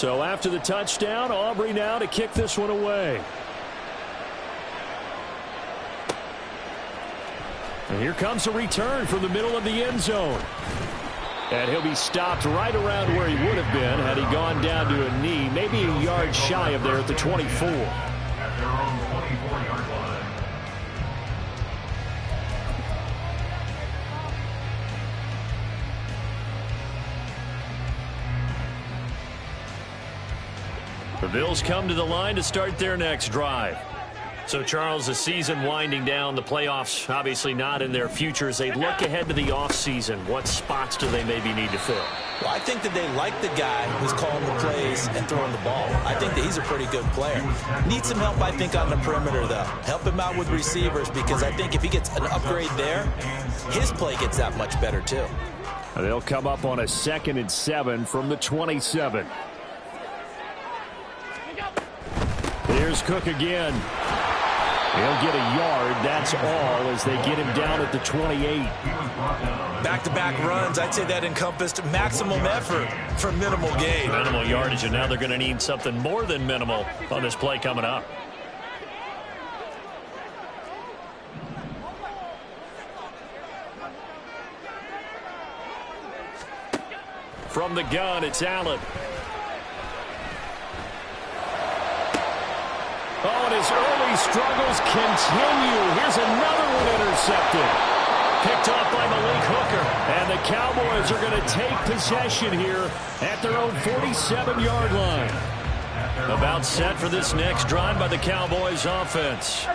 So after the touchdown, Aubrey now to kick this one away. And here comes a return from the middle of the end zone. And he'll be stopped right around where he would have been had he gone down to a knee, maybe a yard shy of there at the 24. The Bills come to the line to start their next drive. So, Charles, the season winding down, the playoffs obviously not in their future. As they look ahead to the offseason, what spots do they maybe need to fill? Well, I think that they like the guy who's calling the plays and throwing the ball. I think that he's a pretty good player. Needs some help, I think, on the perimeter, though. Help him out with receivers, because I think if he gets an upgrade there, his play gets that much better, too. They'll come up on a 2nd and 7 from the 27. Here's Cook again. He'll get a yard, that's all, as they get him down at the 28. Back-to-back runs, I'd say that encompassed maximum effort for minimal gain. Minimal yardage, and now they're going to need something more than minimal on this play coming up. From the gun, it's Allen. Oh, and his early struggles continue. Here's another one intercepted. Picked off by Malik Hooker. And the Cowboys are going to take possession here at their own 47-yard line. About set for this next drive by the Cowboys offense.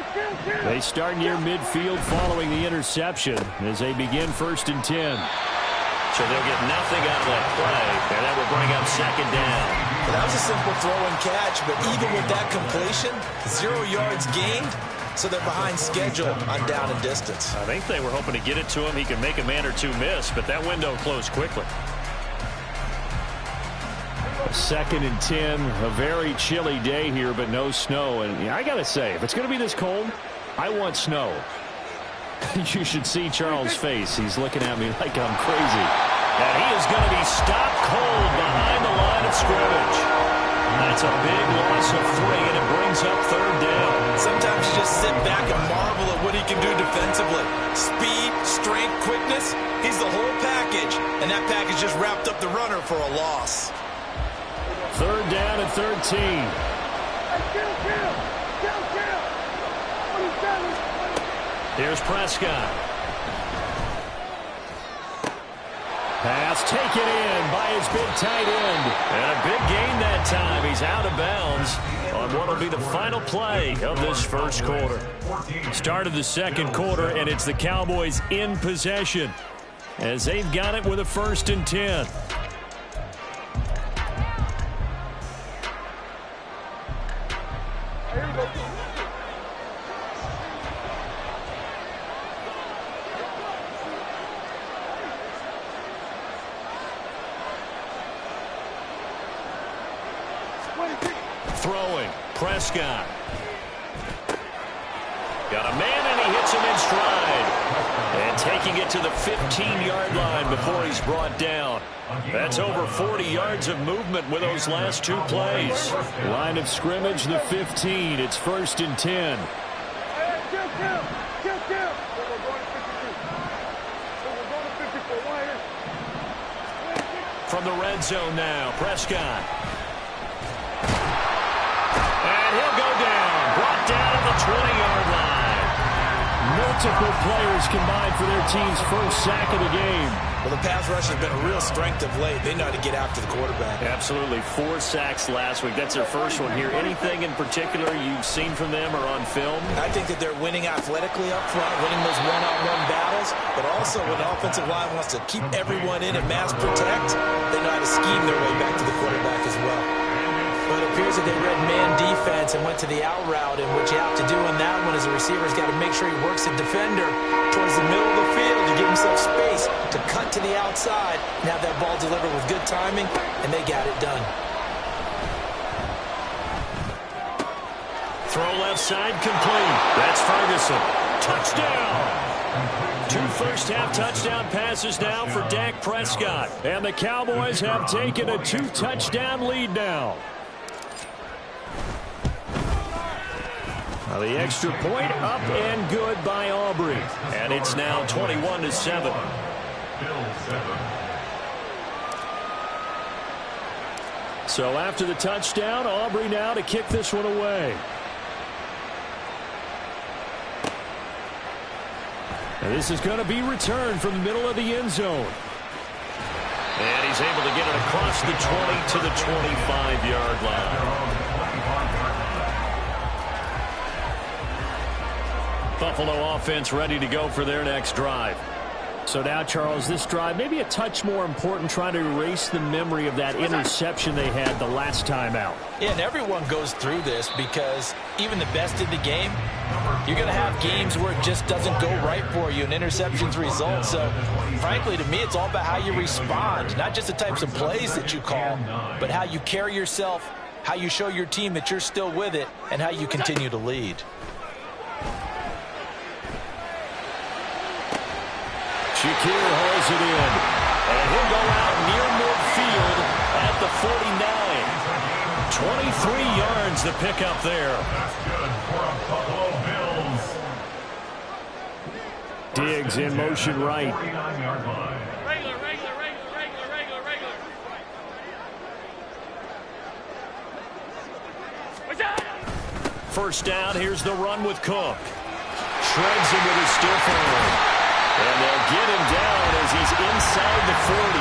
They start near midfield following the interception as they begin 1st and 10. So they'll get nothing out of that play, and that will bring up 2nd down. Well, that was a simple throw and catch, but even with that completion, 0 yards gained, so they're behind schedule on down and distance. I think they were hoping to get it to him. He can make a man or two miss, but that window closed quickly. 2nd and 10, a very chilly day here, but no snow. And I got to say, if it's going to be this cold, I want snow. You should see Charles' face. He's looking at me like I'm crazy. And he is going to be stopped cold behind the line of scrimmage. That's a big loss of 3, and it brings up 3rd down. Sometimes you just sit back and marvel at what he can do defensively. Speed, strength, quickness. He's the whole package, and that package just wrapped up the runner for a loss. 3rd down and 13. Here's Prescott. Pass taken in by his big tight end. And a big gain that time. He's out of bounds on what will be the final play of this 1st quarter. Start of the 2nd quarter, and it's the Cowboys in possession as they've got it with a 1st and 10. Throwing, Prescott. Got a man, and he hits him in stride. And taking it to the 15-yard line before he's brought down. That's over 40 yards of movement with those last 2 plays. Line of scrimmage, the 15. It's 1st and 10. From the red zone now, Prescott. And he'll go down. Brought down at the 20-yard line. Multiple players combined for their team's 1st sack of the game. Well, the pass rush has been a real strength of late. They know how to get after the quarterback. Absolutely. 4 sacks last week. That's their 1st one here. Anything in particular you've seen from them or on film? I think that they're winning athletically up front, winning those one-on-one battles, but also when the offensive line wants to keep everyone in and mass protect, they know how to scheme their way back to the quarterback as well. But it appears that they read man defense and went to the out route, and what you have to do in that one is the receiver's got to make sure he works the defender towards the middle of the field to give himself space to cut to the outside and have that ball delivered with good timing, and they got it done. Throw left side complete. That's Ferguson. Touchdown. 2 first-half touchdown passes now for Dak Prescott. And the Cowboys have taken a 2-touchdown lead now. The extra point up and good by Aubrey. And it's now 21-7. So after the touchdown, Aubrey now to kick this one away. And this is going to be returned from the middle of the end zone. And he's able to get it across the 20 to the 25-yard line. Buffalo offense ready to go for their next drive. So now, Charles, this drive maybe a touch more important, trying to erase the memory of that interception they had the last time out. Yeah, and everyone goes through this because even the best in the game, you're going to have games where it just doesn't go right for you and interceptions result. So, frankly, to me, it's all about how you respond, not just the types of plays that you call, but how you carry yourself, how you show your team that you're still with it, and how you continue to lead. Shakir hauls it in, and he'll go out near midfield at the 49. 23 yards the pickup there. Diggs in motion right. First down, here's the run with Cook. Shreds him with his stiff arm. And they'll get him down as he's inside the 40.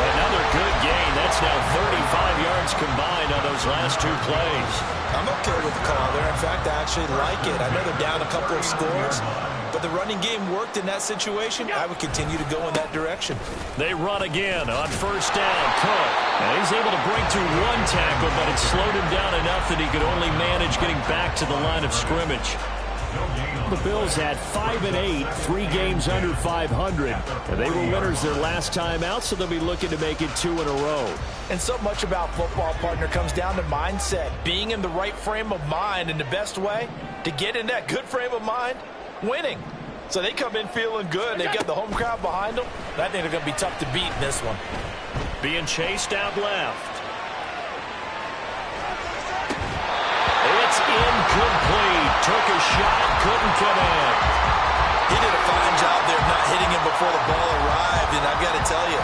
Another good gain. That's now 35 yards combined on those last 2 plays. I'm okay with the call there. In fact, I actually like it. I know they're down a couple of scores, but the running game worked in that situation. I would continue to go in that direction. They run again on first down. Cook. And he's able to break through 1 tackle, but it slowed him down enough that he could only manage getting back to the line of scrimmage. The Bills had 5-8, 3 games under 500. And they were winners their last time out, so they'll be looking to make it 2 in a row. And so much about football, partner, comes down to mindset. Being in the right frame of mind, and the best way to get in that good frame of mind, winning. So they come in feeling good. They've got the home crowd behind them. And I think they're going to be tough to beat in this one. Being chased out left. It's incomplete. Took a shot, couldn't come in. He did a fine job there of not hitting him before the ball arrived. And I've got to tell you,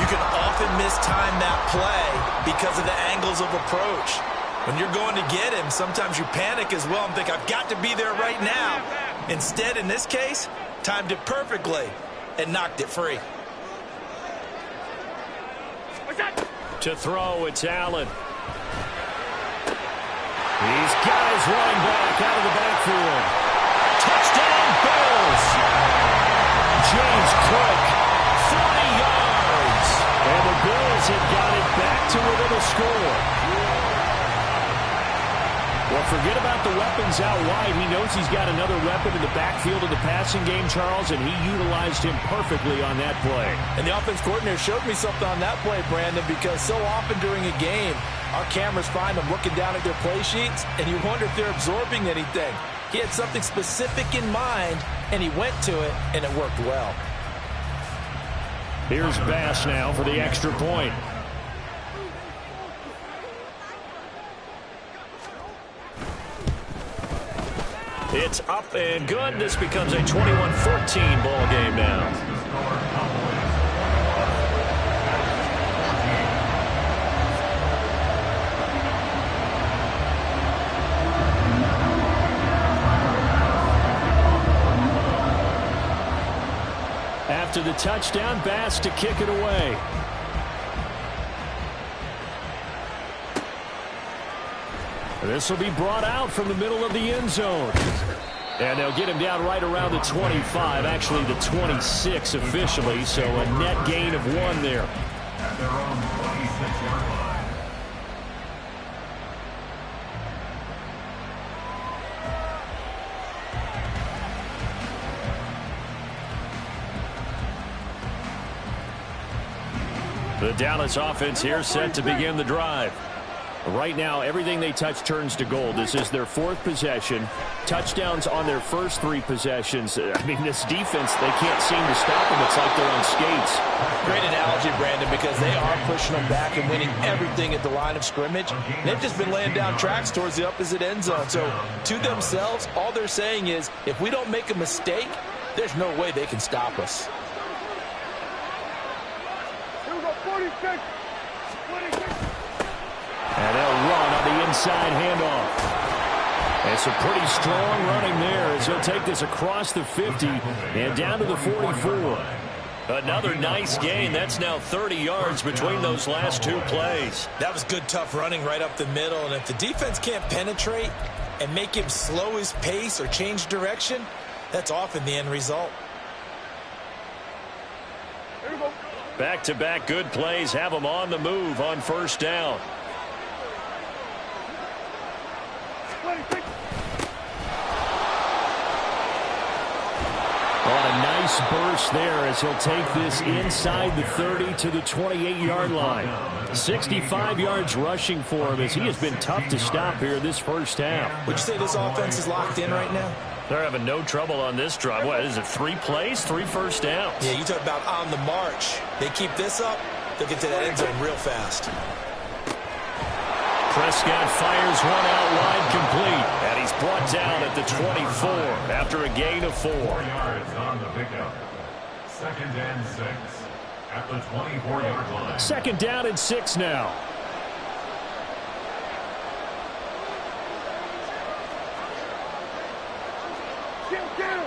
you can often mistime that play because of the angles of approach. When you're going to get him, sometimes you panic as well and think, I've got to be there right now. Instead, in this case, timed it perfectly and knocked it free. To throw, it's Allen. These guys running back out of the backfield. Touchdown, Bills. James Cook, 40 yards. And the Bills have got it back to within a score. Well, forget about the weapons out wide. He knows he's got another weapon in the backfield of the passing game, Charles, and he utilized him perfectly on that play. And the offense coordinator showed me something on that play, Brandon, because so often during a game, our cameras find them looking down at their play sheets, and you wonder if they're absorbing anything. He had something specific in mind, and he went to it, and it worked well. Here's Bass now for the extra point. It's up and good. This becomes a 21-14 ball game now. After the touchdown, Bass to kick it away. This will be brought out from the middle of the end zone. And they'll get him down right around the 25, actually the 26 officially, so a net gain of 1 there. The Dallas offense here set to begin the drive. Right now, everything they touch turns to gold. This is their 4th possession. Touchdowns on their first 3 possessions. I mean, this defense, they can't seem to stop them. It's like they're on skates. Great analogy, Brandon, because they are pushing them back and winning everything at the line of scrimmage. And they've just been laying down tracks towards the opposite end zone. So, to themselves, all they're saying is, if we don't make a mistake, there's no way they can stop us. Here we go, 46. 26. And they'll run on the inside handoff. And some pretty strong running there as he'll take this across the 50 and down to the 44. Another nice gain. That's now 30 yards between those last 2 plays. That was good, tough running right up the middle. And if the defense can't penetrate and make him slow his pace or change direction, that's often the end result. Here we go. Back-to-back good plays have them on the move on first down. 26. On a nice burst there as he'll take this inside the 30 to the 28-yard line. 65 yards rushing for him as he has been tough to stop here this first half. Would you say this offense is locked in right now? They're having no trouble on this drive. What is it, 3 plays, 3 first downs? Yeah, you talk about on the march. They keep this up, they'll get to that end zone real fast. Prescott fires one out wide complete, and he's brought down at the 24 after a gain of 4. 4 yards on the pickup. 2nd and 6 at the 24-yard line. 2nd down and 6 now. Kill.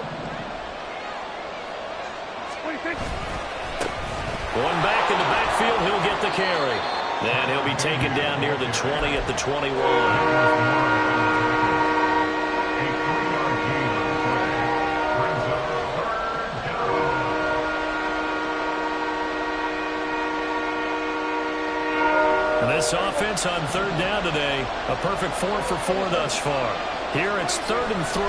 26. One back in the backfield, he'll get the carry. And he'll be taken down near the 20 at the 21. A 3-yard gain on the play brings up 3rd down. And this offense on 3rd down today, a perfect 4 for 4 thus far. Here it's 3rd and 3.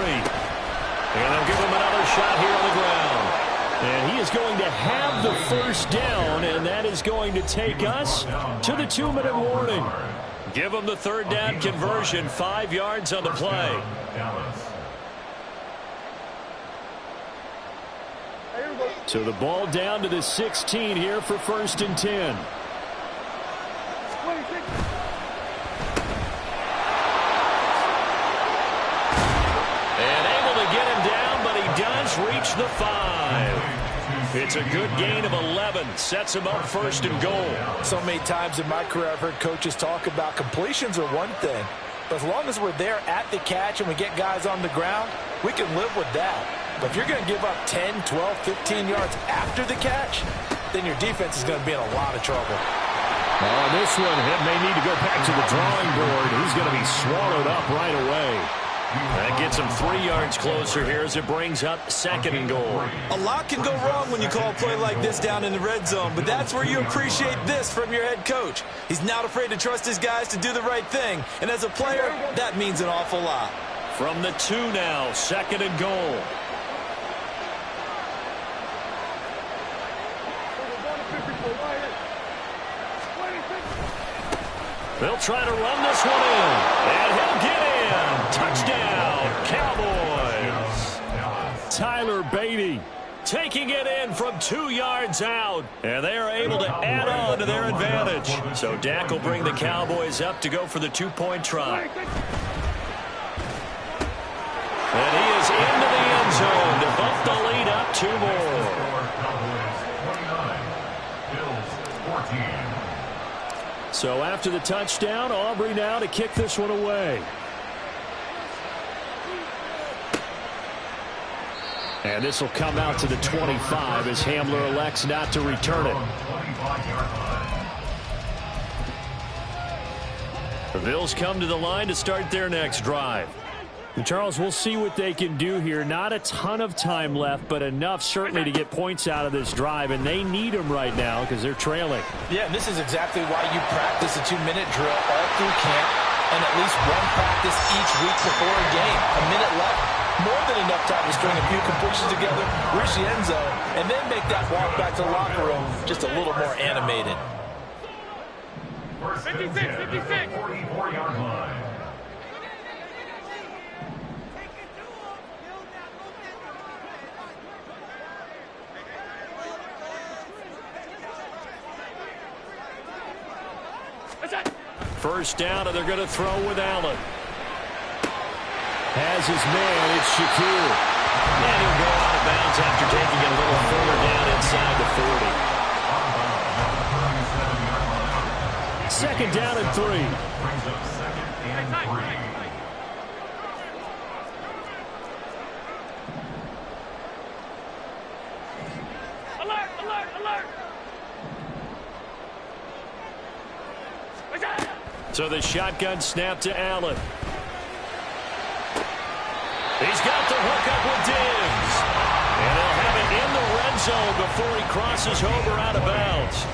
And they'll give him another shot here on the ground. And he is going to have the first down, and that is going to take us to the 2-minute warning. Give him the 3rd down conversion, 5 yards on the play. So the ball down to the 16 here for 1st and 10. 26. And able to get him down, but he does reach the 5. It's a good gain of 11. Sets him up 1st and goal. So many times in my career I've heard coaches talk about completions are one thing. But as long as we're there at the catch and we get guys on the ground, we can live with that. But if you're going to give up 10, 12, 15 yards after the catch, then your defense is going to be in a lot of trouble. On this one, it may need to go back to the drawing board. He's going to be swallowed up right away. That gets him 3 yards closer here as it brings up 2nd and goal. A lot can go wrong when you call a play like this down in the red zone, but that's where you appreciate this from your head coach. He's not afraid to trust his guys to do the right thing, and as a player, that means an awful lot. From the 2 now, 2nd and goal. They'll try to run this one in, and he'll get in. Touchdown, Cowboys. Tyler Beatty taking it in from 2 yards out, and they are able to add on to their advantage. So Dak will bring the Cowboys up to go for the 2-point try. And he is into the end zone to bump the lead up 2 more. So after the touchdown, Aubrey now to kick this one away. And this will come out to the 25 as Hamler elects not to return it. The Bills come to the line to start their next drive. And Charles, we'll see what they can do here. Not a ton of time left, but enough certainly to get points out of this drive, and they need them right now because they're trailing. Yeah, and this is exactly why you practice a 2-minute drill all through camp and at least one practice each week before a game. A minute left, more than enough time to string a few completions together, reach the end zone, and then make that walk back to the locker room just a little more animated. First and 56, 10 at the 56. 44-yard line. First down, and they're going to throw with Allen. Has his man, it's Shakir. And he'll go out of bounds after taking it a little further down inside the 40. Second down and 3. Brings up second and 3. Alert, alert, alert. So the shotgun snap to Allen. He's got the hook up with Diggs. And he'll have it in the red zone before he crosses over out of bounds.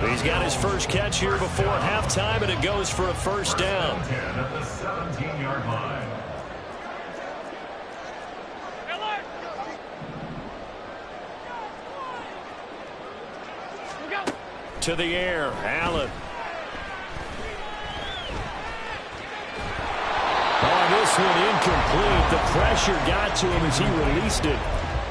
He's got his first catch here before halftime, and it goes for a first down. 10 at the 17-yard line. Alert. Go. To the air, Allen. This one incomplete. The pressure got to him as he released it.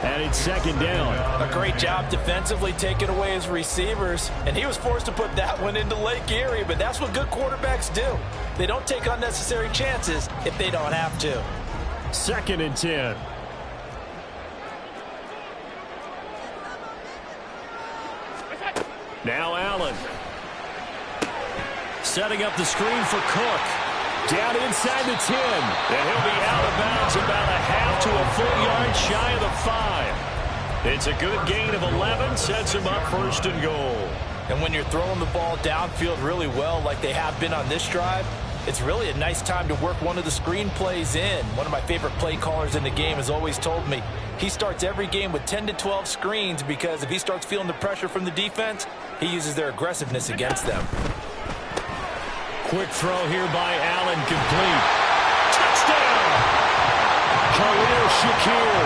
And it's second down. A great job defensively taking away his receivers. And he was forced to put that one into Lake Erie. But that's what good quarterbacks do. They don't take unnecessary chances if they don't have to. Second and 10. Now Allen. Setting up the screen for Cook. Down inside the 10. And he'll be out of bounds about a half to a full yard shy of the 5. It's a good gain of 11. Sets him up first and goal. And when you're throwing the ball downfield really well like they have been on this drive, it's really a nice time to work one of the screen plays in. One of my favorite play callers in the game has always told me he starts every game with 10 to 12 screens because if he starts feeling the pressure from the defense, he uses their aggressiveness against them. Quick throw here by Allen, complete. Touchdown! Khalil Shakir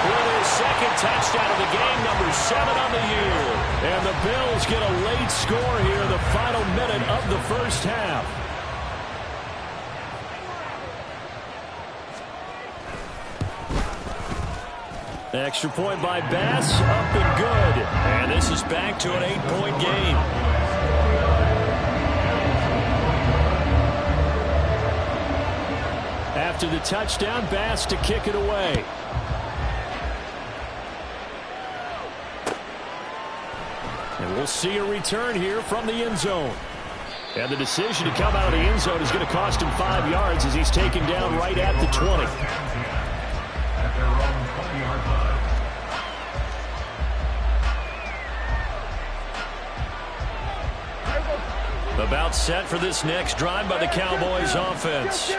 with his second touchdown of the game, number 7 on the year. And the Bills get a late score here in the final minute of the first half. Extra point by Bass, up and good. And this is back to an 8-point game. After the touchdown, Bass to kick it away. And we'll see a return here from the end zone. And the decision to come out of the end zone is going to cost him 5 yards as he's taken down right at the 20. At their own 20-yard line. About set for this next drive by the Cowboys offense.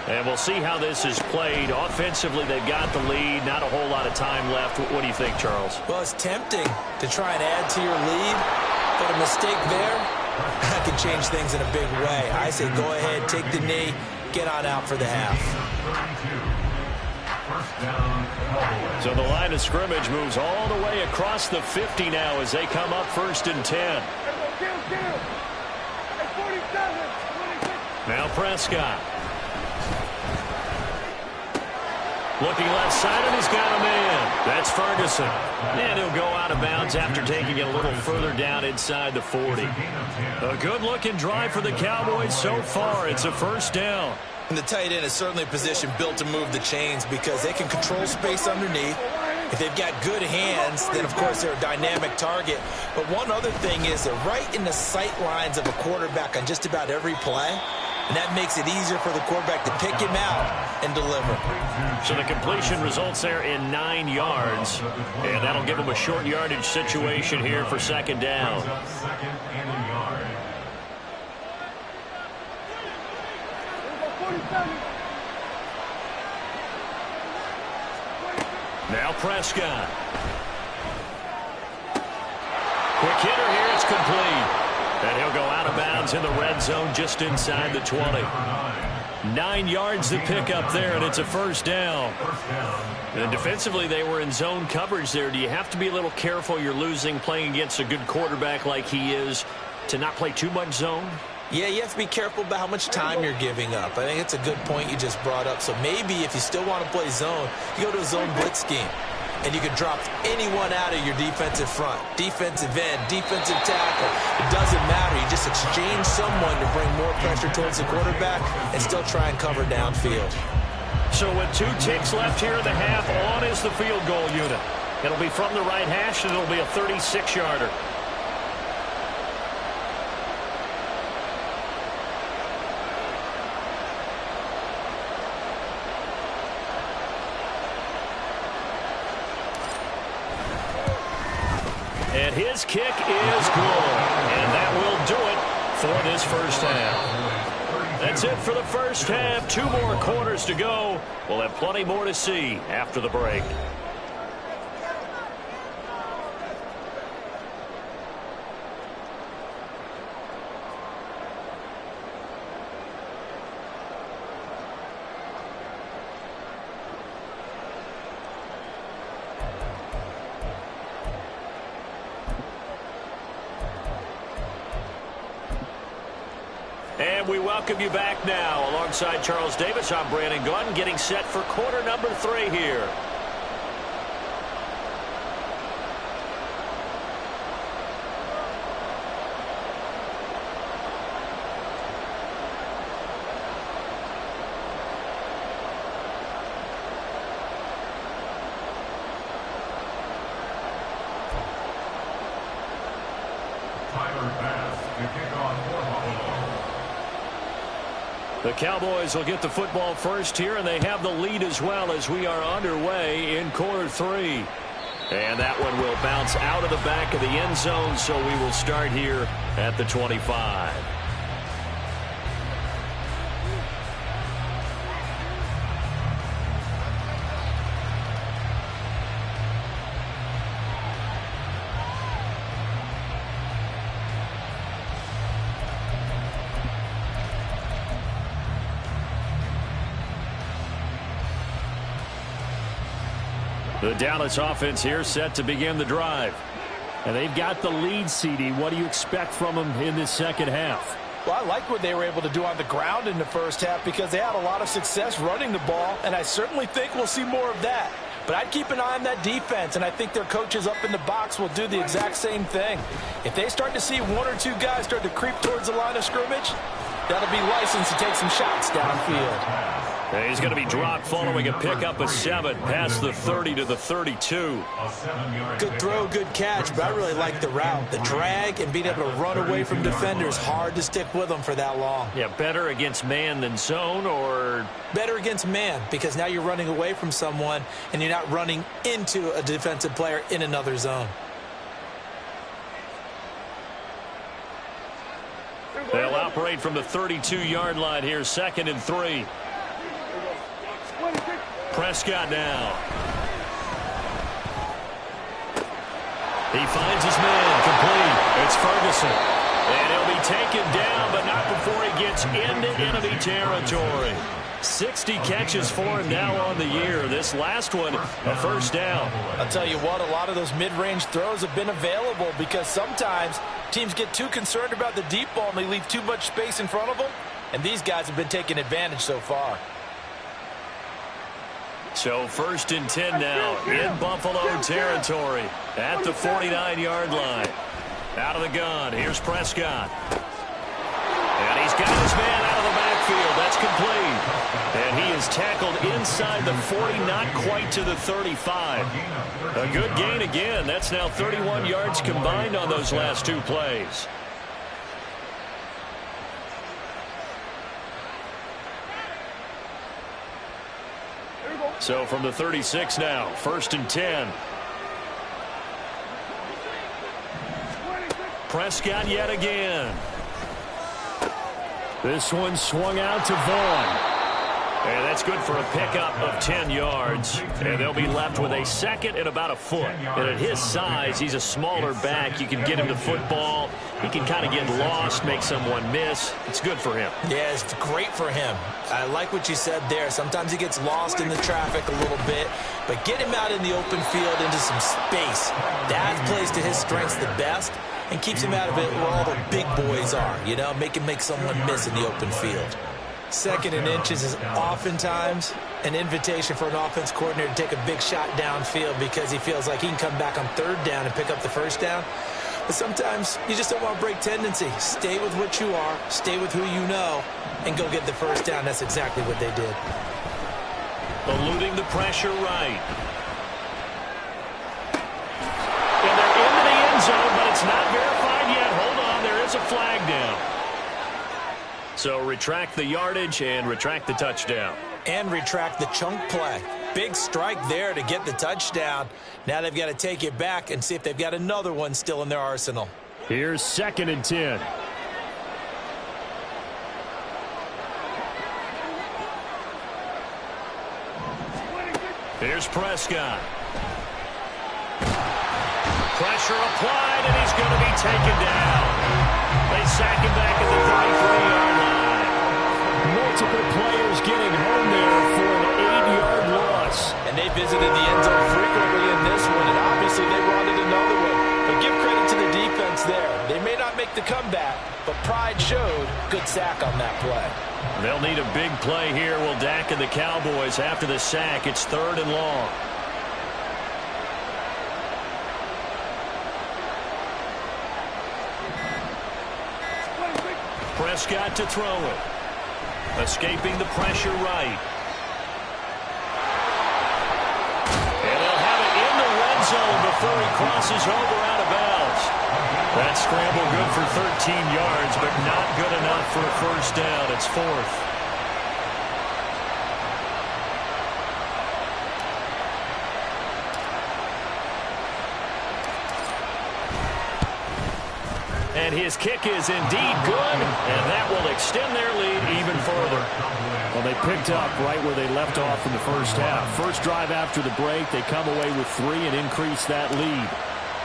And we'll see how this is played. Offensively, they've got the lead. Not a whole lot of time left. What do you think, Charles? Well, it's tempting to try and add to your lead, but a mistake there, that can change things in a big way. I say go ahead, take the knee, get on out for the half. So the line of scrimmage moves all the way across the 50 now as they come up first and 10. Now Prescott. Looking left side, and he's got a man. That's Ferguson. And he'll go out of bounds after taking it a little further down inside the 40. A good-looking drive for the Cowboys so far. It's a first down. And the tight end is certainly a position built to move the chains because they can control space underneath. If they've got good hands, then, of course, they're a dynamic target. But one other thing is they're right in the sight lines of a quarterback on just about every play. And that makes it easier for the quarterback to pick him out and deliver. So the completion results there in 9 yards. And that'll give them a short yardage situation here for second down. Now Prescott. Quick hitter here, it's complete. And he'll go out of bounds in the red zone just inside the 20. 9 yards to pick up there, and it's a first down. And defensively, they were in zone coverage there. Do you have to be a little careful? You're losing playing against a good quarterback like he is to not play too much zone? Yeah, you have to be careful about how much time you're giving up. I think it's a good point you just brought up. So maybe if you still want to play zone, you go to a zone blitz scheme. And you can drop anyone out of your defensive front. Defensive end, defensive tackle. It doesn't matter. You just exchange someone to bring more pressure towards the quarterback and still try and cover downfield. So with 2 ticks left here in the half, on is the field goal unit. It'll be from the right hash, and it'll be a 36-yarder. And his kick is good. And that will do it for this first half. That's it for the first half. 2 more quarters to go. We'll have plenty more to see after the break. And we welcome you back now. Alongside Charles Davis, I'm Brandon Gunn, getting set for quarter number 3 here. The Cowboys will get the football first here, and they have the lead as well as we are underway in quarter 3. And that one will bounce out of the back of the end zone, so we will start here at the 25. The Dallas offense here set to begin the drive. And they've got the lead, CD. What do you expect from them in this second half? Well, I like what they were able to do on the ground in the first half because they had a lot of success running the ball, and I certainly think we'll see more of that. But I'd keep an eye on that defense, and I think their coaches up in the box will do the exact same thing. If they start to see 1 or 2 guys start to creep towards the line of scrimmage, that'll be licensed to take some shots downfield. And he's going to be dropped following a pickup of 7 past the 30 to the 32. Good throw, good catch, but I really like the route. The drag and being able to run away from defenders, hard to stick with them for that long. Yeah, better against man than zone, or? Better against man, because now you're running away from someone and you're not running into a defensive player in another zone. They'll operate from the 32-yard line here, 2nd and 3. Prescott now. He finds his man complete. It's Ferguson. And he'll be taken down, but not before he gets into enemy territory. 60 catches for him now on the year. This last one, a first down. I'll tell you what, a lot of those mid-range throws have been available because sometimes teams get too concerned about the deep ball and they leave too much space in front of them. And these guys have been taking advantage so far. So 1st and 10 now in Buffalo territory at the 49-yard line. Out of the gun, here's Prescott. And he's got his man out of the backfield. That's complete. And he is tackled inside the 40, not quite to the 35. A good gain again. That's now 31 yards combined on those last 2 plays. So from the 36 now, 1st and 10. Prescott yet again. This one swung out to Vaughn. And that's good for a pickup of 10 yards. And they'll be left with a 2nd and about a foot. And at his size, he's a smaller back. You can get him the football. He can kind of get lost, make someone miss. It's good for him. Yeah, it's great for him. I like what you said there. Sometimes he gets lost in the traffic a little bit. But get him out in the open field into some space. That plays to his strengths the best. and keeps him out of it where all the big boys are, you know, make someone miss in the open field. 2nd and inches is oftentimes an invitation for an offense coordinator to take a big shot downfield because he feels like he can come back on 3rd down and pick up the 1st down. But sometimes you just don't want to break tendency. Stay with what you are, stay with who you know, and go get the 1st down. That's exactly what they did. Eluding the pressure right. And they're into the end zone, but it's not verified yet. Hold on, there is a flag down. So retract the yardage and retract the touchdown. And retract the chunk play. Big strike there to get the touchdown. Now they've got to take it back and see if they've got another one still in their arsenal. Here's 2nd and 10. Here's Prescott. Pressure applied, and he's going to be taken down. They sack him back at the 33-yard line. Multiple players getting home there for an 8-yard loss. And they visited the end zone frequently in this one, and obviously they wanted another one. But give credit to the defense there. They may not make the comeback, but pride showed. Good sack on that play. They'll need a big play here. Will Dak and the Cowboys after the sack. It's 3rd and long. Prescott to throw it. Escaping the pressure right. And they'll have it in the red zone before he crosses over out of bounds. That scramble good for 13 yards, but not good enough for a 1st down. It's 4th. And his kick is indeed good, and that will extend their lead even further. Well, they picked up right where they left off in the 1st half. First drive after the break, they come away with 3 and increase that lead.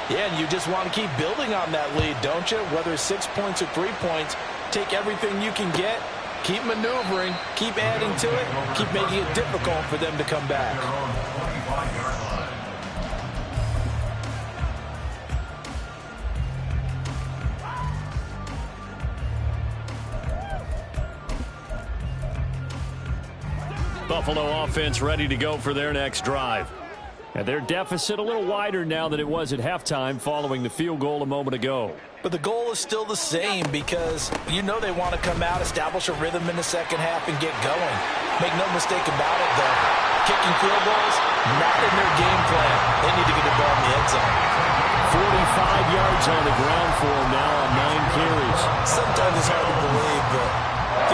Yeah, and you just want to keep building on that lead, don't you? Whether it's 6 points or 3 points, take everything you can get, keep maneuvering, keep adding to it, keep making it difficult for them to come back. Buffalo offense ready to go for their next drive. And their deficit a little wider now than it was at halftime following the field goal a moment ago. But the goal is still the same because you know they want to come out, establish a rhythm in the 2nd half, and get going. Make no mistake about it, though. Kicking field goals, not in their game plan. They need to get the ball in the end zone. 45 yards on the ground for him now on 9 carries. Sometimes it's hard to believe, but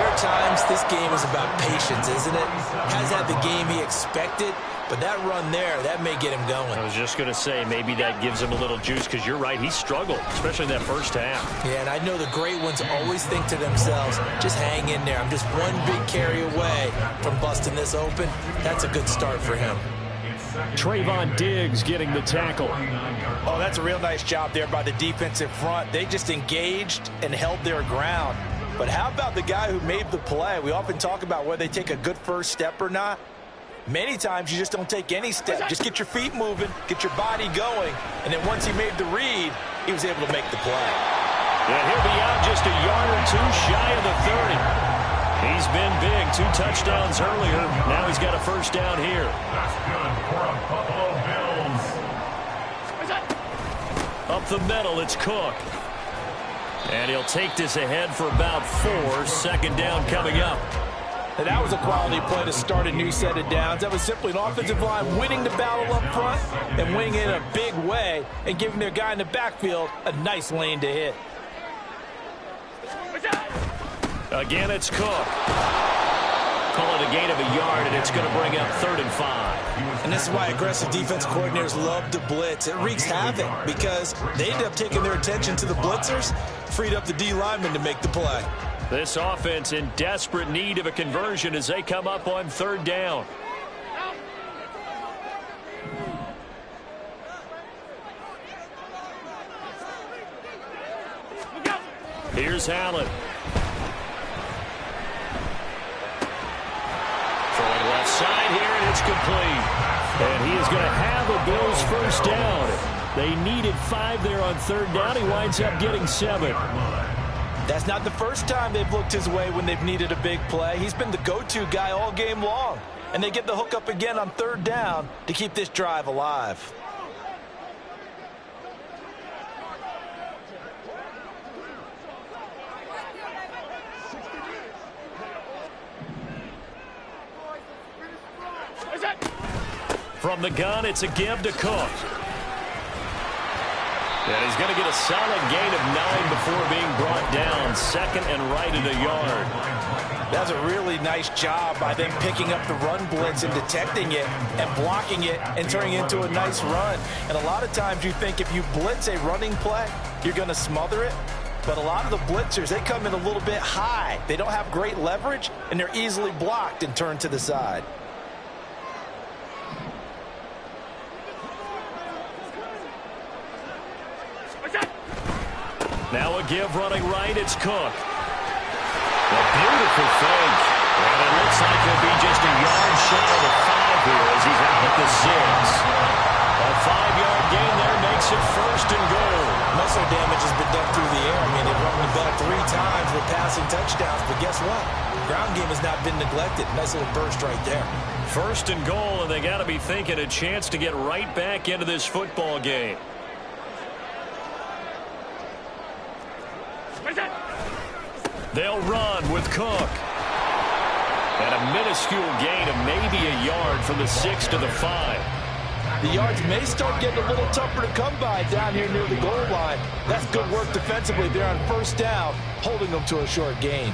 there are times this game is about patience, isn't it? Has had the game he expected, but that run there, that may get him going. I was just going to say, maybe that gives him a little juice because you're right, he struggled, especially in that 1st half. Yeah, and I know the great ones always think to themselves, just hang in there. I'm just one big carry away from busting this open. That's a good start for him. Trayvon Diggs getting the tackle. Oh, that's a real nice job there by the defensive front. They just engaged and held their ground. But how about the guy who made the play? We often talk about whether they take a good first step or not. Many times you just don't take any step. Just get your feet moving, get your body going, and then once he made the read, he was able to make the play. Yeah, he'll be out just a yard or 2 shy of the 30. He's been big, 2 touchdowns earlier. Now he's got a 1st down here. That's good for a Buffalo Bills. Up the middle, it's Cook. And he'll take this ahead for about 4. 2nd down coming up. And that was a quality play to start a new set of downs. That was simply an offensive line winning the battle up front and winning it in a big way and giving their guy in the backfield a nice lane to hit. Again, it's Cook. Call it a gain of a yard, and it's going to bring up 3rd and 5. And this is why aggressive defense coordinators love to blitz. It wreaks havoc because they end up taking their attention to the blitzers, freed up the D lineman to make the play. This offense in desperate need of a conversion as they come up on 3rd down. Here's Allen. Throwing left side here, and it's complete. And he is going to have a Bills 1st down. They needed 5 there on third down. He winds up getting 7. That's not the first time they've looked his way when they've needed a big play. He's been the go-to guy all game long. And they get the hookup again on third down to keep this drive alive. From the gun, it's a give to Cook. And he's going to get a solid gain of 9 before being brought down. Second and right at a yard. That's a really nice job by them picking up the run blitz and detecting it and blocking it and turning it into a nice run. And a lot of times you think if you blitz a running play, you're going to smother it. But a lot of the blitzers, they come in a little bit high. They don't have great leverage, and they're easily blocked and turned to the side. Now a give running right, it's Cook. A beautiful fake. And it looks like he'll be just a yard short of the 5 here as he's out at the 6. A 5-yard gain there makes it first and goal. Muscle damage has been done through the air. I mean, they've run the ball 3 times with passing touchdowns. But guess what? Ground game has not been neglected. Nice little burst right there. First and goal, and they got to be thinking a chance to get right back into this football game. They'll run with Cook. And a minuscule gain of maybe a yard from the 6 to the 5. The yards may start getting a little tougher to come by down here near the goal line. That's good work defensively there on first down, holding them to a short gain.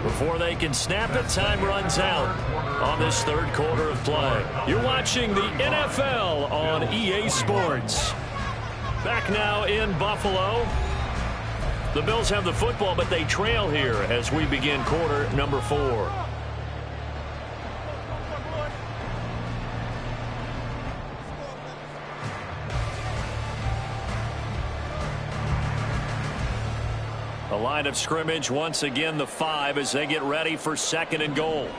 Before they can snap it, time runs out on this third quarter of play. You're watching the NFL on EA Sports. Back now in Buffalo. The Bills have the football, but they trail here as we begin quarter number 4. The line of scrimmage, once again, the 5 as they get ready for second and goal.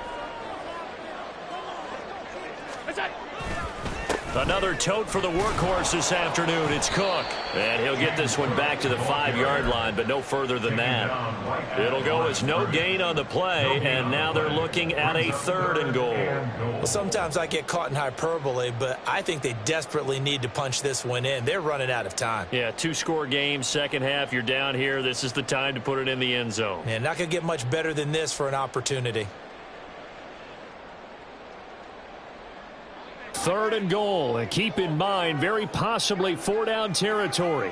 Another tote for the workhorse this afternoon. It's Cook. And he'll get this one back to the 5-yard line, but no further than that. It'll go as no gain on the play, and now they're looking at a third and goal. Well, sometimes I get caught in hyperbole, but I think they desperately need to punch this one in. They're running out of time. Yeah, 2-score game, second half, you're down here. This is the time to put it in the end zone. And not going to get much better than this for an opportunity. Third and goal, and keep in mind, very possibly 4-down territory.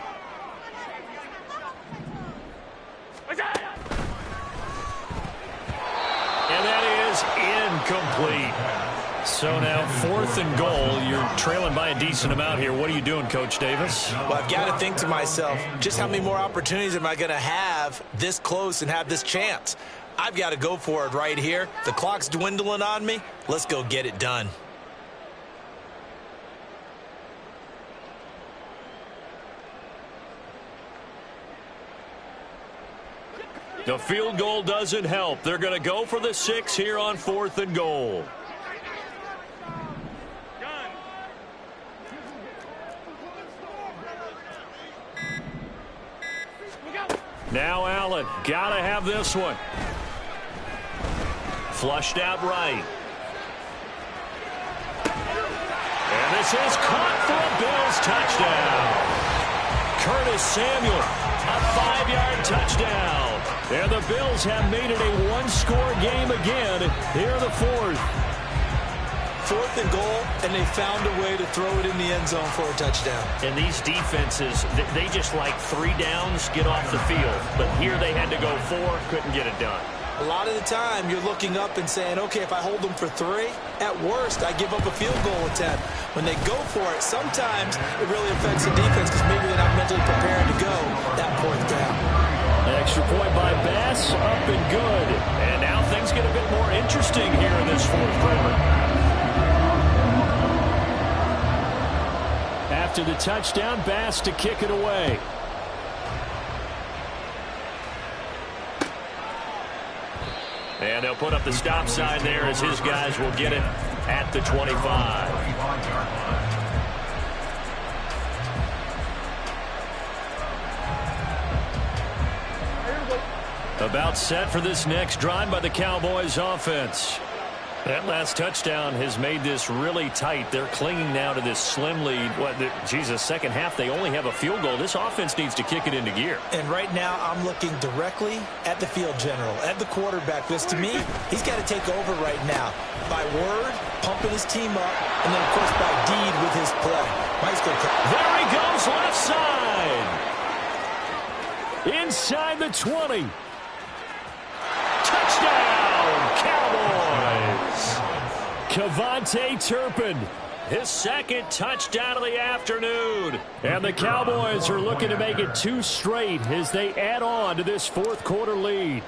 And that is incomplete. So now 4th and goal. You're trailing by a decent amount here. What are you doing, Coach Davis? Well, I've got to think to myself, just how many more opportunities am I going to have this close and have this chance? I've got to go for it right here. The clock's dwindling on me. Let's go get it done. The field goal doesn't help. They're going to go for the 6 here on 4th and goal. Now Allen, got to have this one. Flushed out right. And this is caught for a Bills touchdown. Curtis Samuel, a 5-yard touchdown. And the Bills have made it a 1-score game again here in the 4th. 4th and goal, and they found a way to throw it in the end zone for a touchdown. And these defenses, they just like 3 downs, get off the field. But here they had to go 4, couldn't get it done. A lot of the time, you're looking up and saying, okay, if I hold them for 3, at worst, I give up a field goal attempt. When they go for it, sometimes it really affects the defense because maybe they're not mentally prepared to go that 4th down. Extra point by Bass, up and good. And now things get a bit more interesting here in this 4th quarter. After the touchdown, Bass to kick it away. And they'll put up the stop sign there as his guys will get it at the 25. About set for this next drive by the Cowboys offense. That last touchdown has made this really tight. They're clinging now to this slim lead. Second half, they only have a field goal. This offense needs to kick it into gear. And right now, I'm looking directly at the field general, at the quarterback. Because to me, he's got to take over right now. By word, pumping his team up, and then, of course, by deed with his play. There he goes, left side. Inside the 20. Touchdown, Cowboys. Kevontae Turpin, his second touchdown of the afternoon. And the Cowboys are looking to make it 2 straight as they add on to this fourth quarter lead.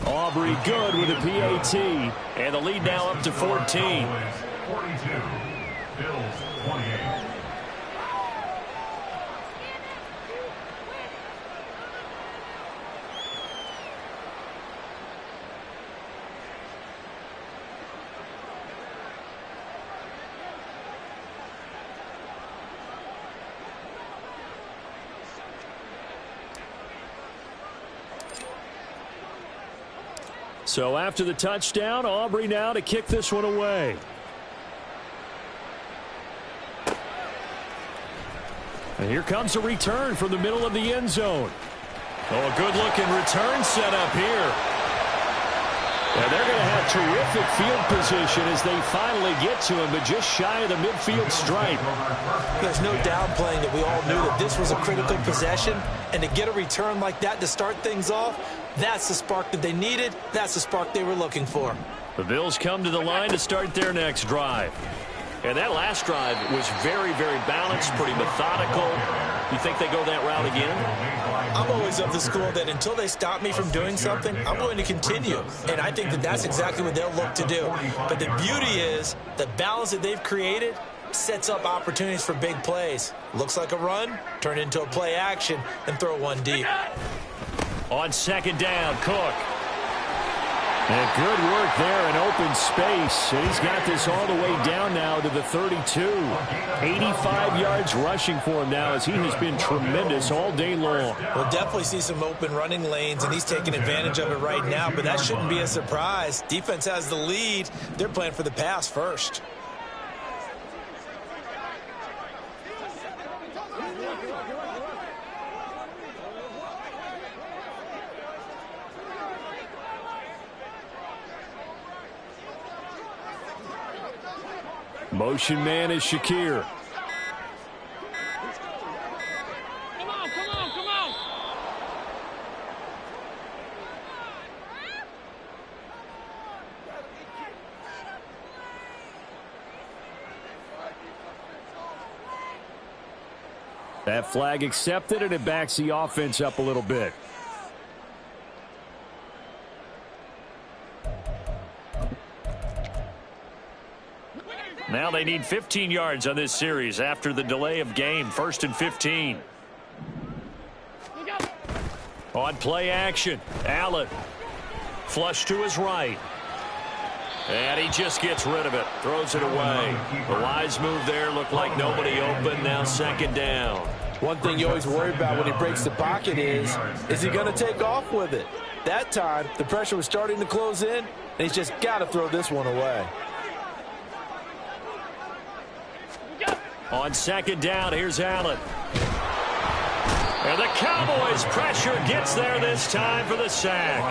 Aubrey good with a PAT. And the lead now up to 14. 42, Bills 28. So after the touchdown, Aubrey now to kick this one away. And here comes a return from the middle of the end zone. Oh, a good-looking return set up here. And they're going to have terrific field position as they finally get to him, but just shy of the midfield stripe. There's no downplaying that we all knew that this was a critical possession, and to get a return like that to start things off, that's the spark that they needed. That's the spark they were looking for. The Bills come to the line to start their next drive. And that last drive was very, very balanced, pretty methodical. You think they go that route again? I'm always of the school that until they stop me from doing something, I'm going to continue. And I think that that's exactly what they'll look to do. But the beauty is the balance that they've created sets up opportunities for big plays. Looks like a run, turn it into a play action, and throw one deep. On second down, Cook. And good work there in open space. And he's got this all the way down now to the 32. 85 yards rushing for him now as he has been tremendous all day long. We'll definitely see some open running lanes, and he's taking advantage of it right now, but that shouldn't be a surprise. Defense has the lead. They're playing for the pass first. Motion man is Shakir. Come on, come on, come on. That flag accepted, and it backs the offense up a little bit. Now they need 15 yards on this series after the delay of game. 1st and 15. On play action, Allen. Flush to his right. And he just gets rid of it. Throws it away. A wise move there. Looked like nobody open. Now second down. One thing you always worry about when he breaks the pocket is he going to take off with it? That time, the pressure was starting to close in, and he's just got to throw this one away. On second down, here's Allen. And the Cowboys pressure gets there this time for the sack.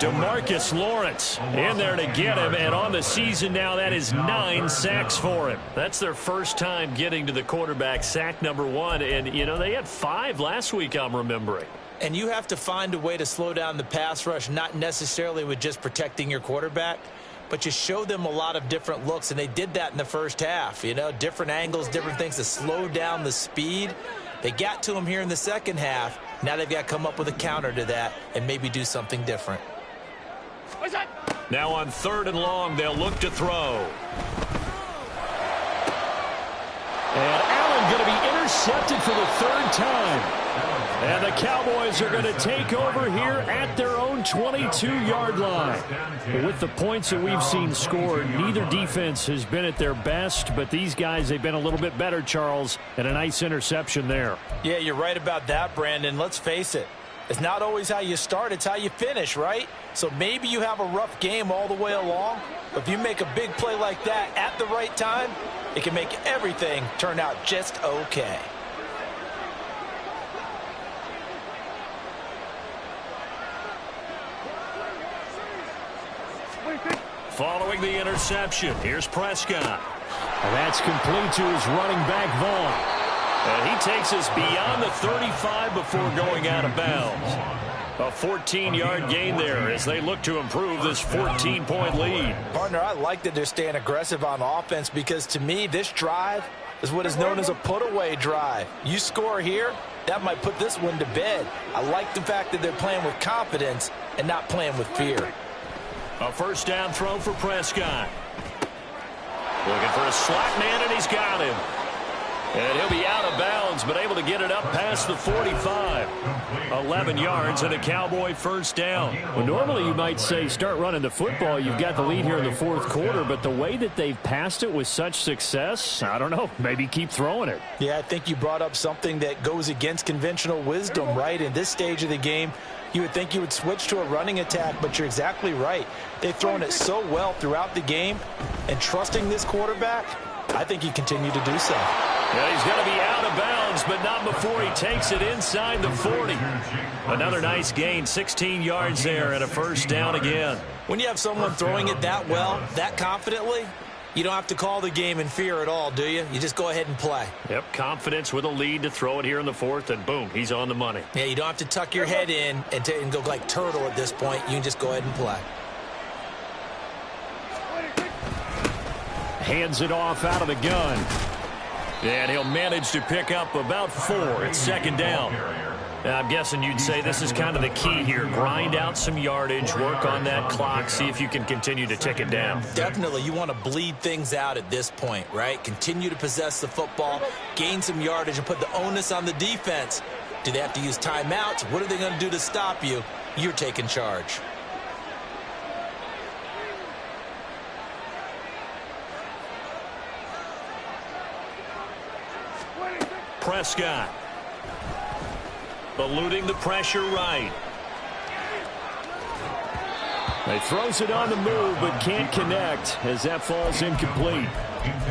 DeMarcus Lawrence in there to get him, and on the season now, that is 9 sacks for him. That's their first time getting to the quarterback, sack number 1, and, you know, they had 5 last week, I'm remembering. And you have to find a way to slow down the pass rush, not necessarily with just protecting your quarterback, but you show them a lot of different looks, and they did that in the first half. You know, different angles, different things to slow down the speed. They got to him here in the second half. Now they've got to come up with a counter to that and maybe do something different. Now on 3rd and long, they'll look to throw. And Allen going to be intercepted for the third time. And the Cowboys are going to take over here at their own 22-yard line. With the points that we've seen scored, neither defense has been at their best, but these guys, they've been a little bit better, Charles, and a nice interception there. Yeah, you're right about that, Brandon. Let's face it. It's not always how you start, it's how you finish, right? So maybe you have a rough game all the way along, but if you make a big play like that at the right time, it can make everything turn out just okay. Following the interception, here's Prescott. And that's complete to his running back, Vaughn. And he takes us beyond the 35 before going out of bounds. A 14-yard gain there as they look to improve this 14-point lead. Partner, I like that they're staying aggressive on offense because to me, this drive is what is known as a put-away drive. You score here, that might put this one to bed. I like the fact that they're playing with confidence and not playing with fear. A first down throw for Prescott. Looking for a slot man, and he's got him. And he'll be out of bounds, but able to get it up past the 45. 11 yards and a Cowboy first down. Well, normally you might say start running the football. You've got the lead here in the fourth quarter, but the way that they've passed it with such success, I don't know, maybe keep throwing it. Yeah, I think you brought up something that goes against conventional wisdom, right? In this stage of the game, you would think you would switch to a running attack, but you're exactly right. They've thrown it so well throughout the game, and trusting this quarterback, I think he continued to do so. Yeah, he's going to be out of bounds, but not before he takes it inside the 40. Another nice gain, 16 yards there, and a first down again. When you have someone throwing it that well, that confidently, you don't have to call the game in fear at all, do you? You just go ahead and play. Yep, confidence with a lead to throw it here in the fourth, and boom, he's on the money. Yeah, you don't have to tuck your head in and go like turtle at this point. You can just go ahead and play. Hands it off out of the gun. And he'll manage to pick up about 4. It's second down. I'm guessing you'd say this is kind of the key here. Grind out some yardage, work on that clock, see if you can continue to tick it down. Definitely. You want to bleed things out at this point, right? Continue to possess the football, gain some yardage, and put the onus on the defense. Do they have to use timeouts? What are they going to do to stop you? You're taking charge. Prescott. Eluding the pressure right. He throws it on the move, but can't connect as that falls incomplete.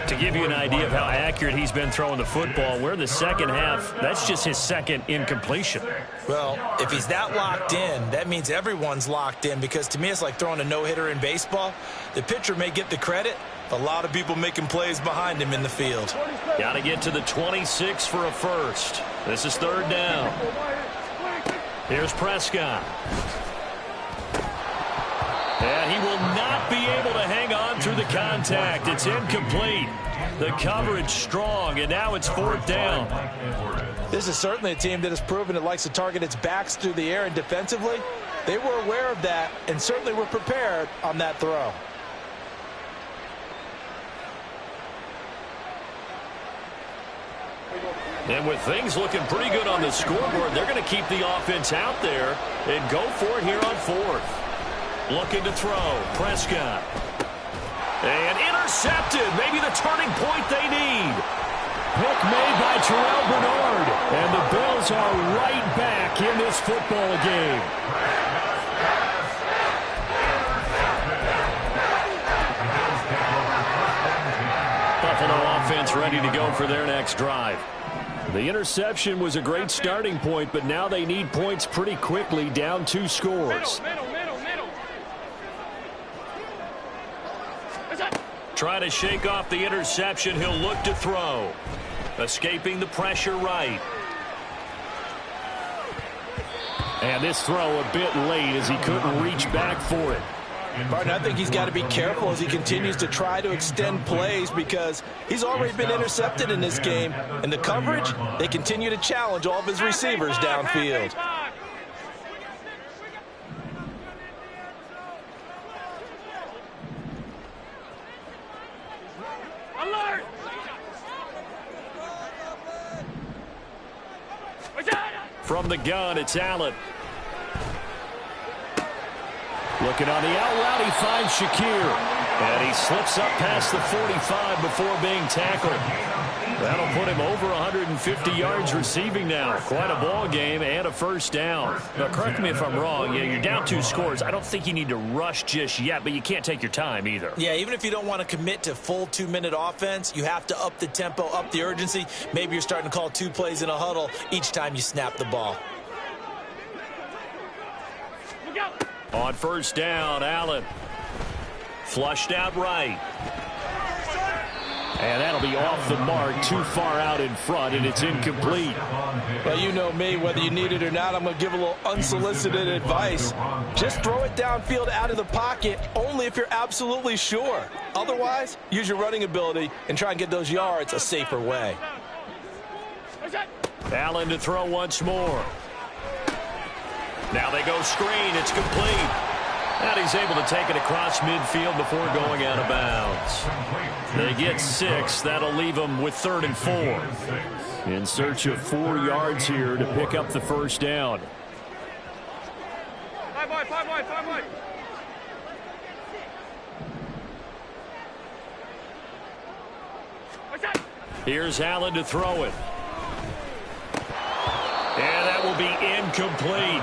To give you an idea of how accurate he's been throwing the football, we're in the second half. That's just his second incompletion. Well, if he's that locked in, that means everyone's locked in, because to me it's like throwing a no-hitter in baseball. The pitcher may get the credit. A lot of people making plays behind him in the field. Got to get to the 26 for a first. This is third down. Here's Prescott. And he will not be able to hang on through the contact. It's incomplete. The coverage strong, and now it's fourth down. This is certainly a team that has proven it likes to target its backs through the air, and defensively, they were aware of that and certainly were prepared on that throw. And with things looking pretty good on the scoreboard, they're going to keep the offense out there and go for it here on fourth. Looking to throw. Prescott. And intercepted. Maybe the turning point they need. Pick made by Terrell Bernard. And the Bills are right back in this football game. Buffalo offense ready to go for their next drive. The interception was a great starting point, but now they need points pretty quickly, down 2 scores. Trying to shake off the interception, he'll look to throw. Escaping the pressure right. And this throw a bit late as he couldn't reach back for it. Martin, I think he's got to be careful as he continues to try to extend plays, because he's already been intercepted in this game. And the coverage, they continue to challenge all of his receivers downfield. From the gun, it's Allen. Looking on the out route, he finds Shakir. And he slips up past the 45 before being tackled. That'll put him over 150 yards receiving now. Quite a ball game and a first down. Now, correct me if I'm wrong. Yeah, you're down 2 scores. I don't think you need to rush just yet, but you can't take your time either. Yeah, even if you don't want to commit to full 2-minute offense, you have to up the tempo, up the urgency. Maybe you're starting to call 2 plays in a huddle each time you snap the ball. On first down, Allen. Flushed out right. And that'll be off the mark, too far out in front, and it's incomplete. Well, you know me, whether you need it or not, I'm going to give a little unsolicited advice. Just throw it downfield out of the pocket, only if you're absolutely sure. Otherwise, use your running ability and try and get those yards a safer way. Allen to throw once more. Now they go screen. It's complete. And he's able to take it across midfield before going out of bounds. They get 6. That'll leave them with 3rd and 4. In search of 4 yards here to pick up the first down. 5 wide, 5 wide, 5 wide. Here's Allen to throw it. And that will be incomplete.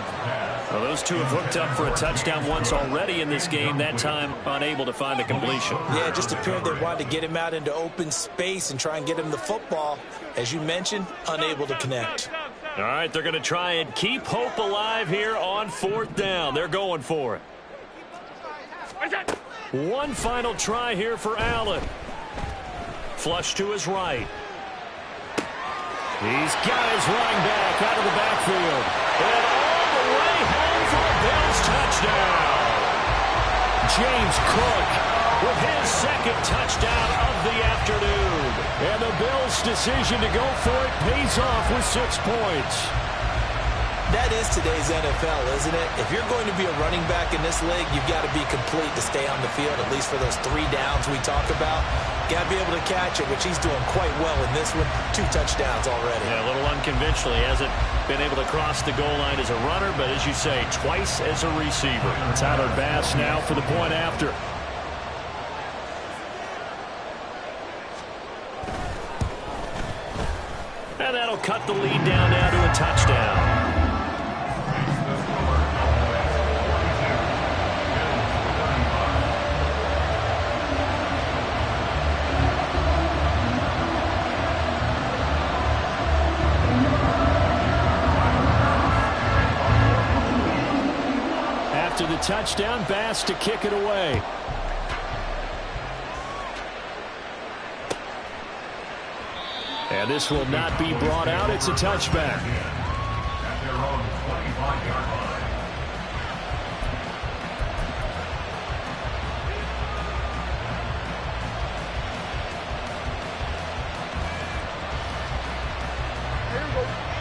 Well, those two have hooked up for a touchdown once already in this game, that time unable to find the completion. Yeah, it just appeared they wanted to get him out into open space and try and get him the football. As you mentioned, unable to connect. All right, they're going to try and keep hope alive here on 4th down. They're going for it. One final try here for Allen. Flush to his right. He's got his running back out of the backfield. And all the way home for a Bills touchdown. James Cook with his 2nd touchdown of the afternoon. And the Bills' decision to go for it pays off with 6 points. That is today's NFL, isn't it? If you're going to be a running back in this league, you've got to be complete to stay on the field, at least for those 3 downs we talk about. Got to be able to catch it, which he's doing quite well in this one. 2 touchdowns already. Yeah, a little unconventionally. Hasn't been able to cross the goal line as a runner, but as you say, twice as a receiver. Tyler Bass now for the point after. And that'll cut the lead down now to a touchdown. After the touchdown, Bass to kick it away. And this will not be brought out. It's a touchback. At their own 25-yard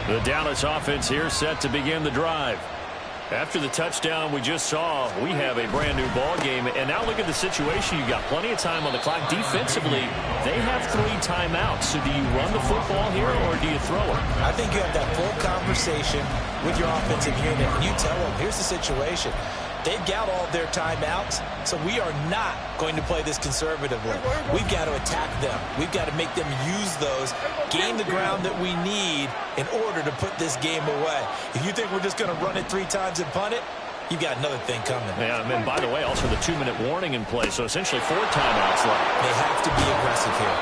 line. The Dallas offense here set to begin the drive. After the touchdown we just saw, we have a brand new ball game. And now look at the situation. You've got plenty of time on the clock. Defensively, they have 3 timeouts. So do you run the football here or do you throw it? I think you have that full conversation with your offensive unit. And you tell them, here's the situation. They've got all of their timeouts, so we are not going to play this conservatively. We've got to attack them. We've got to make them use those, gain the ground that we need in order to put this game away. If you think we're just going to run it 3 times and punt it, you've got another thing coming. Yeah, and by the way, also the 2-minute warning in play, so essentially 4 timeouts left. They have to be aggressive here.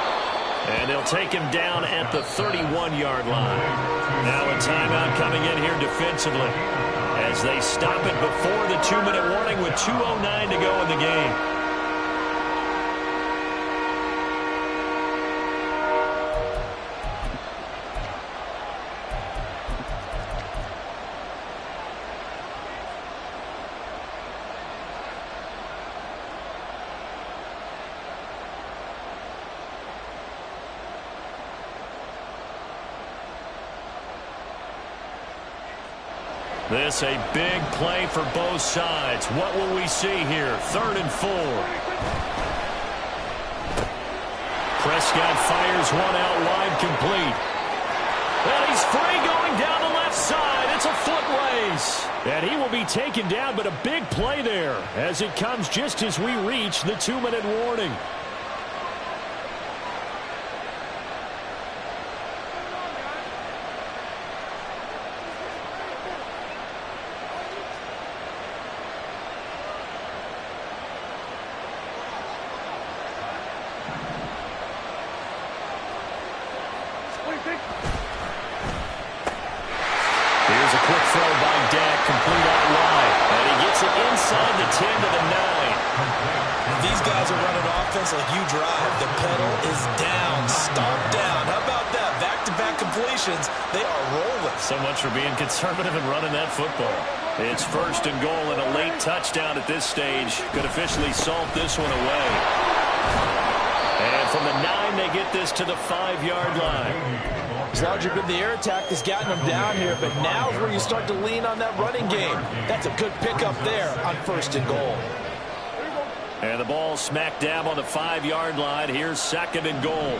And they'll take him down at the 31-yard line. Now a timeout coming in here defensively as they stop it before the 2-minute warning with 2:09 to go in the game. This a big play for both sides. What will we see here? 3rd and 4. Prescott fires one out wide, complete. And he's free going down the left side. It's place. And he will be taken down, but a big play there as it comes just as we reach the 2-minute warning. Here's a quick throw by Dak, complete out wide. And he gets it inside the 10 to the 9. These guys are running offense like you drive. The pedal is down, stomp down. How about that? Back-to-back completions. They are rolling. So much for being conservative and running that football. It's 1st and goal and a late touchdown at this stage. Could officially salt this one away. And from the 9, they get this to the 5-yard line. It's largely been the air attack that's gotten them down here, but now's where you start to lean on that running game. That's a good pickup there on 1st and goal. And the ball smack dab on the 5-yard line. Here's 2nd and goal.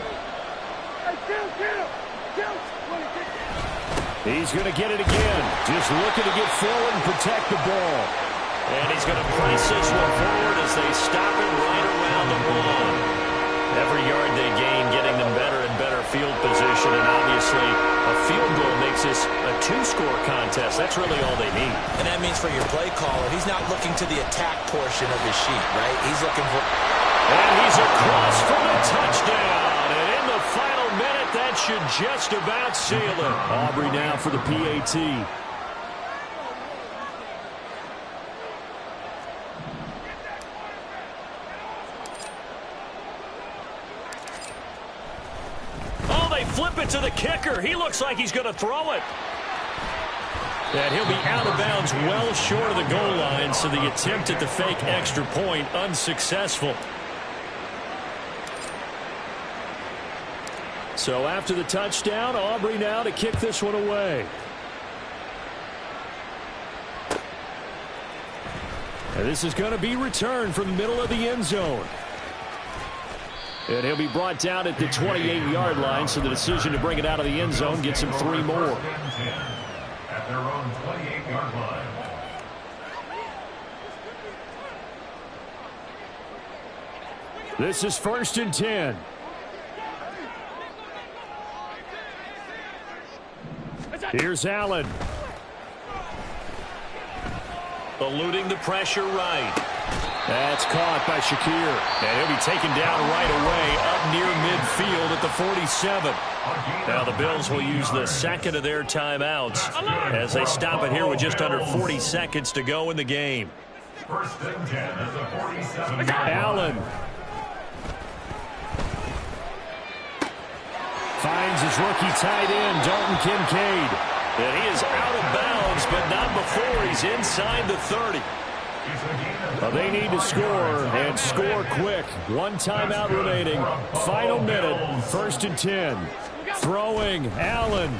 He's going to get it again. Just looking to get forward and protect the ball. And he's going to price this one forward as they stop it right around the ball. Every yard they gain, getting them better and better field position. And obviously, a field goal makes this a 2-score contest. That's really all they need. And that means for your play caller, he's not looking to the attack portion of his sheet, right? He's looking for... And he's across for the touchdown. And in the final minute, that should just about seal it. Aubrey now for the PAT. Flip it to the kicker. He looks like he's going to throw it. And he'll be out of bounds well short of the goal line, so the attempt at the fake extra point unsuccessful. So after the touchdown, Aubrey now to kick this one away. And this is going to be returned from the middle of the end zone. And he'll be brought down at the 28-yard line, so the decision to bring it out of the end zone gets him 3 more. At their own 28-yard line. This is 1st and 10. Here's Allen. Eluding the pressure right. That's caught by Shakir. And he'll be taken down right away up near midfield at the 47. Now the Bills will use the 2nd of their timeouts as they stop it here with just under 40 seconds to go in the game. 1st and 10 at the 47. Allen. Finds his rookie tight end, Dalton Kincaid. And he is out of bounds, but not before he's inside the 30. Well, they need to score, and score quick. 1 timeout remaining. Final minute, 1st and 10. Throwing, Allen.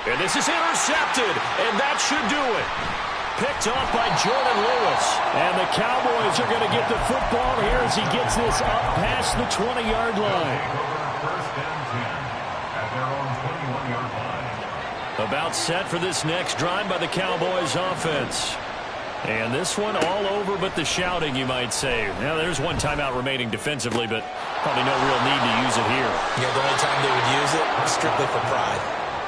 And this is intercepted, and that should do it. Picked off by Jordan Lewis. And the Cowboys are going to get the football here as he gets this up past the 20-yard line. 1st and 10 at their own 21-yard line. About set for this next drive by the Cowboys offense. And this one all over but the shouting, you might say. Now, there's 1 timeout remaining defensively, but probably no real need to use it here. Yeah, the only time they would use it is strictly for pride.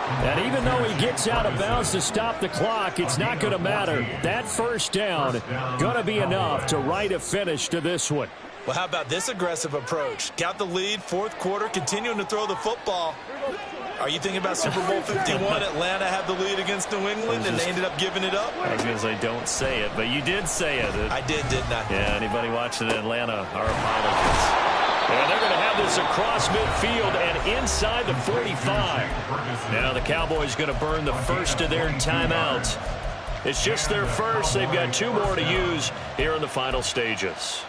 And even though he gets out of bounds to stop the clock, it's not going to matter. That 1st down going to be enough to write a finish to this one. Well, how about this aggressive approach? Got the lead, 4th quarter, continuing to throw the football. Are you thinking about Super Bowl 51? Atlanta had the lead against New England, and they ended up giving it up? I was going to say, don't say it, but you did say it. I did, didn't I? Yeah, anybody watching Atlanta, our apologies. And they're going to have this across midfield and inside the 45. Now the Cowboys going to burn the 1st of their timeouts. It's just their 1st. They've got 2 more to use here in the final stages.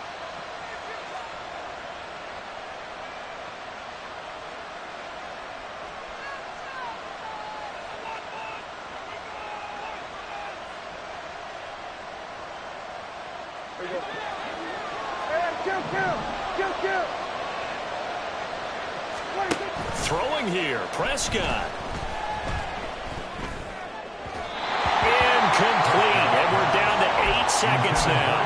Throwing here, Prescott. seconds now.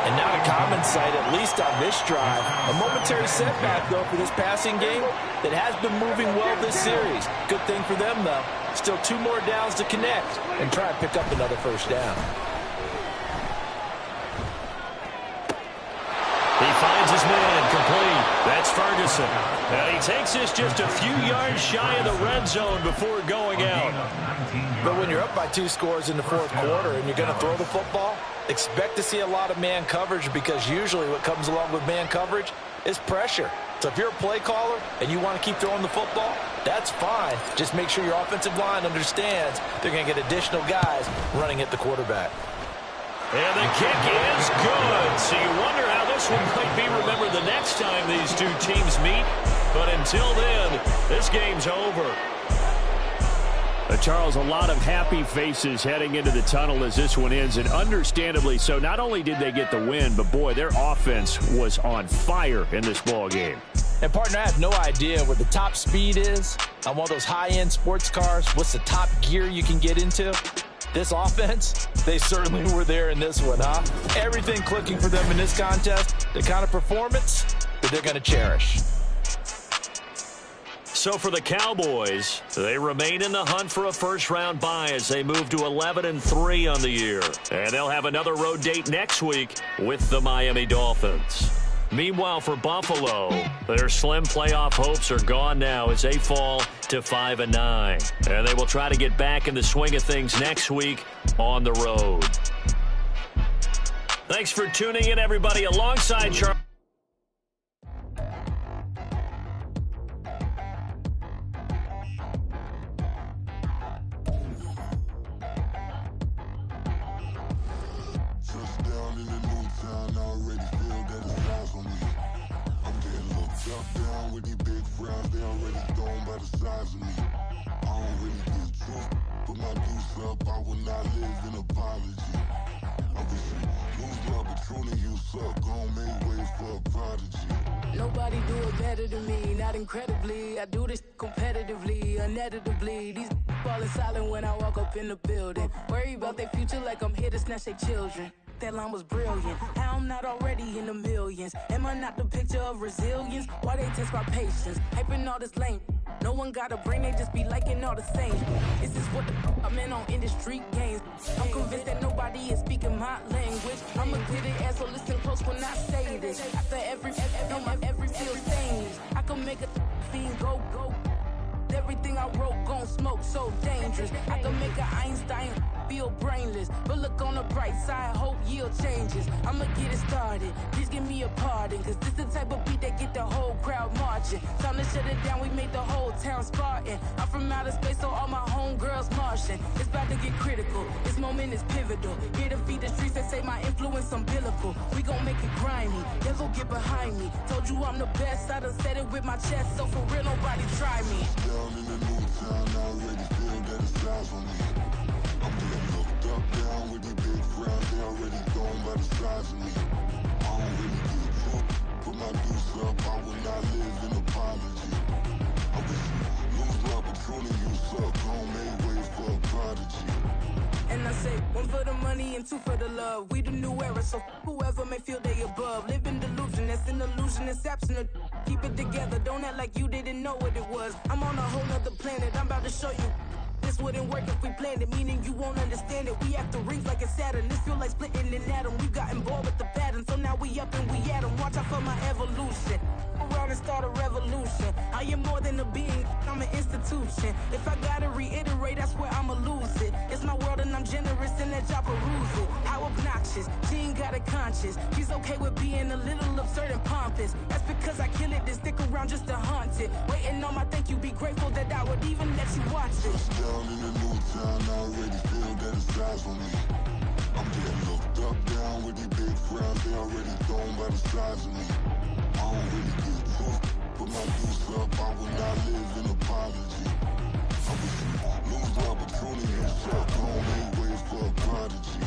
And not a common sight, at least on this drive. A momentary setback, though, for this passing game that has been moving well this series. Good thing for them, though. Still 2 more downs to connect and try and pick up another first down. He finds his man complete. That's Ferguson. And he takes this just a few yards shy of the red zone before going out. But when you're up by 2 scores in the 4th quarter and you're going to throw the football, expect to see a lot of man coverage, because usually what comes along with man coverage is pressure. So if you're a play caller and you want to keep throwing the football, that's fine. Just make sure your offensive line understands they're going to get additional guys running at the quarterback. And the kick is good. So you wonder how this one might be remembered the next time these 2 teams meet. But until then, this game's over. Charles, a lot of happy faces heading into the tunnel as this one ends, and understandably so. Not only did they get the win, but boy, their offense was on fire in this ball game. And partner, I have no idea what the top speed is on one of those high-end sports cars. What's the top gear you can get into? This offense, they certainly were there in this one, huh? Everything clicking for them in this contest, the kind of performance that they're going to cherish. So for the Cowboys, they remain in the hunt for a first-round bye as they move to 11-3 on the year. And they'll have another road date next week with the Miami Dolphins. Meanwhile, for Buffalo, their slim playoff hopes are gone now as they fall to 5-9. And they will try to get back in the swing of things next week on the road. Thanks for tuning in, everybody, alongside Charles. Nobody do it better than me, not incredibly. I do this competitively, uneditably. These falling silent when I walk up in the building. Worry about their future like I'm here to snatch their children. That line was brilliant. How I'm not already in the millions? Am I not the picture of resilience? Why they test my patience? Hyping all this lame. No one got a brain, they just be liking all the same. This is what the I'm in on industry games. I'm convinced that nobody is speaking my language. I'm a good ass, so listen close when I say this. After every feel stains, I can make a fiend go. Everything I wrote gon' smoke, so dangerous. I can make an Einstein feel brainless, but look on the bright side, hope yield changes. I'ma get it started, please give me a pardon, cause this the type of beat that get the whole crowd marching. Time to shut it down, we made the whole town Spartan. I'm from outer space, so all my homegirls Martian. It's about to get critical, this moment is pivotal. Here to feed the streets that say my influence umbilical. We gon' make it grimy, never get behind me. Told you I'm the best, I done said it with my chest, so for real nobody try me. Down in the new town, I already feel that it's eyes on me. I'm getting looked up, down with the big crowd, they already gone by the size of me. I don't really get took, put my deuce up, I will not live in apology. I wish you lose the opportunity, you suck, home made way for a prodigy. And I say, 1 for the money and 2 for the love. We the new era, so whoever may feel they above. Live in delusion, that's an illusion, it's absent. Keep it together, don't act like you didn't know what it was. I'm on a whole nother planet, I'm about to show you. This wouldn't work if we planned it, meaning you won't understand it. We have to rings like it's Saturn, this feel like splitting an atom. We got involved with the pattern, so now we up and we at 'em. Watch out for my evolution. Around and start a revolution. I am more than a being, I'm an institution. If I gotta reiterate, that's where I'ma lose it. It's my world and I'm generous and let y'all peruse it. How obnoxious, she ain't got a conscience. She's okay with being a little absurd and pompous. That's because I kill it, then stick around just to haunt it. Waiting on my thank you, be grateful that I would even let you watch it. Down in the new town, I already feel that it's eyes on me. I'm getting looked up, down with the big crowd, they already gone by the size of me. I don't really get took, put my deuce up, I will not live in apology. I wish you lose the opportunity, you suck, home made way for a prodigy.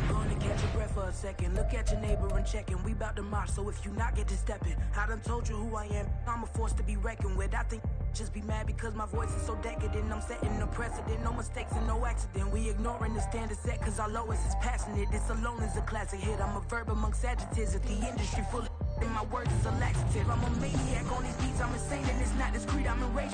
Gonna catch your breath for a second. Look at your neighbor and checking. We bout to march, so if you not get to stepping. I done told you who I am. I'm a force to be reckoned with. I think Just be mad because my voice is so decadent. I'm setting a precedent, no mistakes and no accident. We ignoring the standard set cause our lowest is passionate. This alone is a classic hit. I'm a verb amongst adjectives. If the industry full of and my words is a laxative. I'm a maniac on these beats, I'm insane and it's not discreet. I'm enraged